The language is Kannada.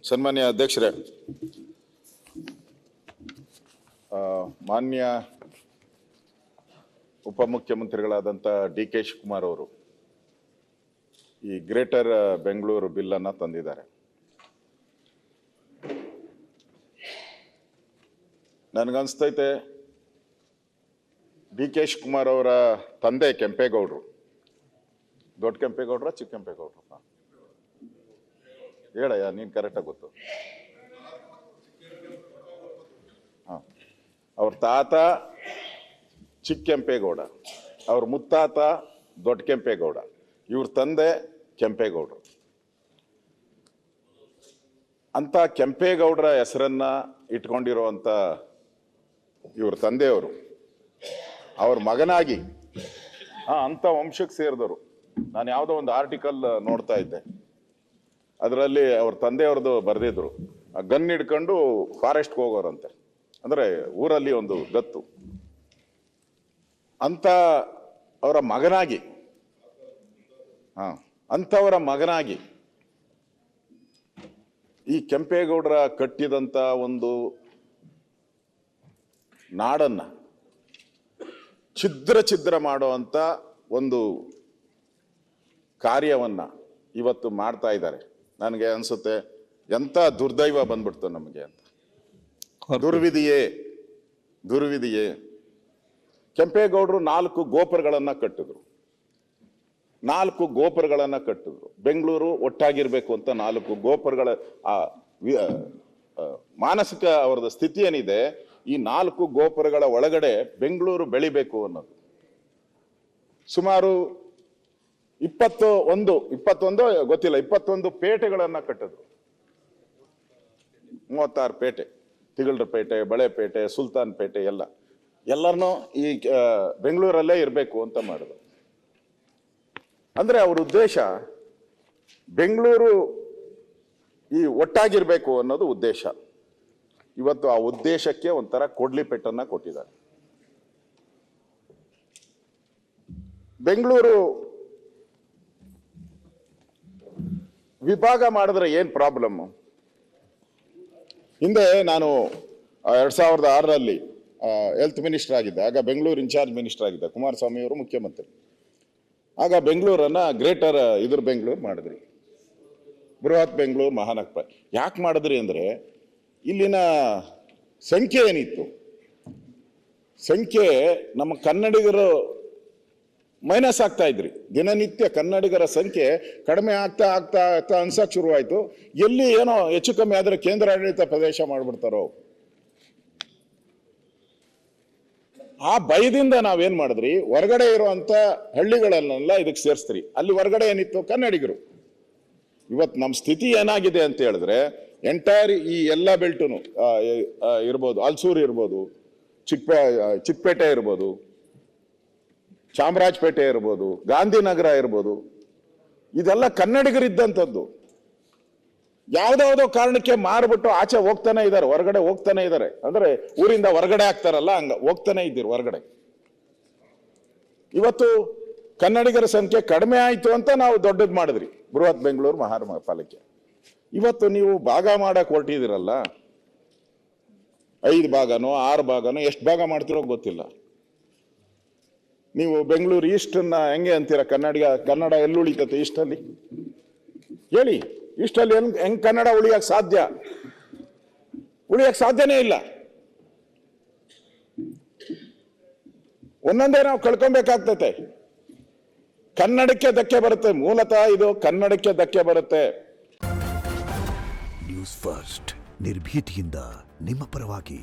ಸನ್ಮಾನ್ಯ ಅಧ್ಯಕ್ಷರೇ, ಮಾನ್ಯ ಉಪಮುಖ್ಯಮಂತ್ರಿಗಳಾದಂಥ ಡಿ ಕೆ ಶಿವಕುಮಾರ್ ಅವರು ಈ ಗ್ರೇಟರ್ ಬೆಂಗಳೂರು ಬಿಲ್ಲನ್ನು ತಂದಿದ್ದಾರೆ. ನನಗನ್ಸ್ತೈತೆ ಡಿ ಕೆ ಶಿವಕುಮಾರ್ ಅವರ ತಂದೆ ಕೆಂಪೇಗೌಡರು, ದೊಡ್ಡ ಕೆಂಪೇಗೌಡ್ರ ಚಿಕ್ಕ ಕೆಂಪೇಗೌಡ್ರ? ಹೇಳಯ್ಯ, ನೀನು ಕರೆಕ್ಟಾಗಿ ಗೊತ್ತು. ಹಾಂ, ಅವ್ರ ತಾತ ಚಿಕ್ಕ ಕೆಂಪೇಗೌಡ, ಅವ್ರ ಮುತ್ತಾತ ದೊಡ್ಡ ಕೆಂಪೇಗೌಡ, ಇವ್ರ ತಂದೆ ಕೆಂಪೇಗೌಡರು. ಅಂತ ಕೆಂಪೇಗೌಡರ ಹೆಸರನ್ನ ಇಟ್ಕೊಂಡಿರುವಂಥ ಇವ್ರ ತಂದೆಯವರು ಅವ್ರ ಮಗನಾಗಿ ಅಂಥ ವಂಶಕ್ಕೆ ಸೇರಿದವರು. ನಾನು ಯಾವುದೋ ಒಂದು ಆರ್ಟಿಕಲ್ ನೋಡ್ತಾ ಇದ್ದೆ, ಅದರಲ್ಲಿ ಅವ್ರ ತಂದೆಯವ್ರದ್ದು ಬರೆದಿದ್ರು, ಗನ್ ಹಿಡ್ಕೊಂಡು ಫಾರೆಸ್ಟ್ಗೆ ಹೋಗೋರಂತೆ, ಅಂದರೆ ಊರಲ್ಲಿ ಒಂದು ಗತ್ತು. ಅಂತ ಅವರ ಮಗನಾಗಿ ಅಂಥವರ ಮಗನಾಗಿ ಈ ಕೆಂಪೇಗೌಡರ ಕಟ್ಟಿದಂಥ ಒಂದು ನಾಡನ್ನ ಛಿದ್ರ ಮಾಡುವಂಥ ಒಂದು ಕಾರ್ಯವನ್ನ ಇವತ್ತು ಮಾಡ್ತಾ ಇದ್ದಾರೆ. ನನಗೆ ಅನ್ಸುತ್ತೆ ಎಂಥ ದುರ್ದೈವ ಬಂದ್ಬಿಡ್ತು ನಮಗೆ ಅಂತ. ದುರ್ವಿಧಿಯೇ. ಕೆಂಪೇಗೌಡರು 4 ಗೋಪುರಗಳನ್ನ ಕಟ್ಟಿದ್ರು. 4 ಗೋಪುರಗಳನ್ನ ಕಟ್ಟಿದ್ರು. ಬೆಂಗಳೂರು ಒಟ್ಟಾಗಿರ್ಬೇಕು ಅಂತ 4 ಗೋಪುರಗಳ ಮಾನಸಿಕ ಅವರದ ಸ್ಥಿತಿ ಏನಿದೆ, ಈ 4 ಗೋಪುರಗಳ ಒಳಗಡೆ ಬೆಂಗಳೂರು ಬೆಳಿಬೇಕು ಅನ್ನೋದು. ಸುಮಾರು 21 ಗೊತ್ತಿಲ್ಲ, 21 ಪೇಟೆಗಳನ್ನ ಕಟ್ಟಿದ್ರು. 36 ಪೇಟೆ, ತಿಗಳರ ಪೇಟೆ, ಬಳೆಪೇಟೆ, ಸುಲ್ತಾನ್ ಪೇಟೆ ಎಲ್ಲರನ್ನೂ ಈ ಬೆಂಗಳೂರಲ್ಲೇ ಇರಬೇಕು ಅಂತ ಮಾಡಿದ್ರು. ಅಂದ್ರೆ ಅವ್ರ ಉದ್ದೇಶ ಬೆಂಗಳೂರು ಈ ಒಟ್ಟಾಗಿರ್ಬೇಕು ಅನ್ನೋದು ಉದ್ದೇಶ. ಇವತ್ತು ಆ ಉದ್ದೇಶಕ್ಕೆ ಒಂಥರ ಕೊಡ್ಲಿ ಪೆಟ್ಟನ್ನ ಕೊಟ್ಟಿದ್ದಾರೆ. ಬೆಂಗಳೂರು ವಿಭಾಗ ಮಾಡಿದ್ರೆ ಏನ್ ಪ್ರಾಬ್ಲಮ್? ಹಿಂದೆ ನಾನು 2006ರಲ್ಲಿ ಹೆಲ್ತ್ ಮಿನಿಸ್ಟರ್ ಆಗಿದ್ದೆ. ಆಗ ಬೆಂಗಳೂರು ಇನ್ಚಾರ್ಜ್ ಮಿನಿಸ್ಟರ್ ಆಗಿದ್ದೆ, ಕುಮಾರಸ್ವಾಮಿ ಅವರು ಮುಖ್ಯಮಂತ್ರಿ. ಆಗ ಬೆಂಗಳೂರನ್ನ ಗ್ರೇಟರ್ ಬೆಂಗಳೂರು ಮಾಡಿದ್ರಿ, ಬೃಹತ್ ಬೆಂಗಳೂರು ಮಹಾನಗರ. ಯಾಕೆ ಮಾಡಿದ್ರಿ ಅಂದ್ರೆ ಇಲ್ಲಿನ ಸಂಖ್ಯೆ ಏನಿತ್ತು, ಸಂಖ್ಯೆ ನಮ್ಮ ಕನ್ನಡಿಗರು ಮೈನಸ್ ಆಗ್ತಾ ಇದ್ರಿ. ದಿನನಿತ್ಯ ಕನ್ನಡಿಗರ ಸಂಖ್ಯೆ ಕಡಿಮೆ ಆಗ್ತಾ ಆಗ್ತಾ ಆಗ್ತಾ ಅನ್ಸಕ್ ಶುರುವಾಯ್ತು. ಎಲ್ಲಿ ಏನೋ ಹೆಚ್ಚು ಕಮ್ಮಿ ಆದ್ರೆ ಕೇಂದ್ರಾಡಳಿತ ಪ್ರದೇಶ ಮಾಡ್ಬಿಡ್ತಾರೋ. ಆ ಭಯದಿಂದ ನಾವೇನ್ ಮಾಡಿದ್ರಿ, ಹೊರಗಡೆ ಇರುವಂತ ಹಳ್ಳಿಗಳನ್ನೆಲ್ಲ ಇದಕ್ಕೆ ಸೇರಿಸ್ತ್ರಿ. ಅಲ್ಲಿ ಹೊರಗಡೆ ಏನಿತ್ತು ಕನ್ನಡಿಗರು. ಇವತ್ತು ನಮ್ಮ ಸ್ಥಿತಿ ಏನಾಗಿದೆ ಅಂತ ಹೇಳಿದ್ರೆ, ಎಂಟೈರ್ ಈ ಎಲ್ಲ ಬೆಲ್ಟುನು ಇರ್ಬೋದು, ಅಲ್ಸೂರು ಇರ್ಬೋದು, ಚಿಕ್ಕಪೇಟೆ ಇರ್ಬೋದು, ಚಾಮರಾಜಪೇಟೆ ಇರ್ಬೋದು, ಗಾಂಧಿನಗರ ಇರ್ಬೋದು, ಇದೆಲ್ಲ ಕನ್ನಡಿಗರಿದ್ದಂಥದ್ದು. ಯಾವ್ದಾವುದೋ ಕಾರಣಕ್ಕೆ ಮಾರ್ಬಿಟ್ಟು ಆಚೆ ಹೋಗ್ತಾನೆ ಇದ್ದಾರೆ, ಹೊರಗಡೆ ಹೋಗ್ತಾನೆ ಇದ್ದಾರೆ. ಅಂದ್ರೆ ಊರಿಂದ ಹೊರಗಡೆ ಆಗ್ತಾರಲ್ಲ, ಹಂಗ ಹೋಗ್ತಾನೆ ಇದ್ದೀರಿ ಹೊರಗಡೆ. ಇವತ್ತು ಕನ್ನಡಿಗರ ಸಂಖ್ಯೆ ಕಡಿಮೆ ಆಯ್ತು ಅಂತ ನಾವು ದೊಡ್ಡದು ಮಾಡಿದ್ರಿ ಬೃಹತ್ ಬೆಂಗಳೂರು ಮಹಾನಗರ ಪಾಲಿಕೆ. ಇವತ್ತು ನೀವು ಭಾಗ ಮಾಡಕ್ ಹೊರಟಿದಿರಲ್ಲ, 5 ಭಾಗನೋ 6 ಭಾಗನೋ ಎಷ್ಟು ಭಾಗ ಮಾಡ್ತಿರೋ ಗೊತ್ತಿಲ್ಲ. ನೀವು ಬೆಂಗಳೂರು ಈಸ್ಟನ್ನ ಹೆಂಗೆ ಅಂತೀರ? ಕನ್ನಡ ಎಲ್ಲಿ ಉಳಿತತೆ ಈಸ್ಟಲ್ಲಿ? ಹೇಳಿ, ಈಸ್ಟಲ್ಲಿ ಹೆಂಗ್ ಕನ್ನಡ ಉಳಿಯಕ್ ಸಾಧ್ಯ? ಉಳಿಯಕ್ ಸಾಧ್ಯನೇ ಇಲ್ಲ. ಒಂದೊಂದೇ ನಾವು ಕಳ್ಕೊಬೇಕಾಗ್ತತೆ. ಕನ್ನಡಕ್ಕೆ ಧಕ್ಕೆ ಬರುತ್ತೆ. ಮೂಲತಃ ಇದು ಕನ್ನಡಕ್ಕೆ ಧಕ್ಕೆ ಬರುತ್ತೆ. ನ್ಯೂಸ್ ಫಸ್ಟ್, ನಿರ್ಭೀತಿಯಿಂದ ನಿಮ್ಮ ಪರವಾಗಿ.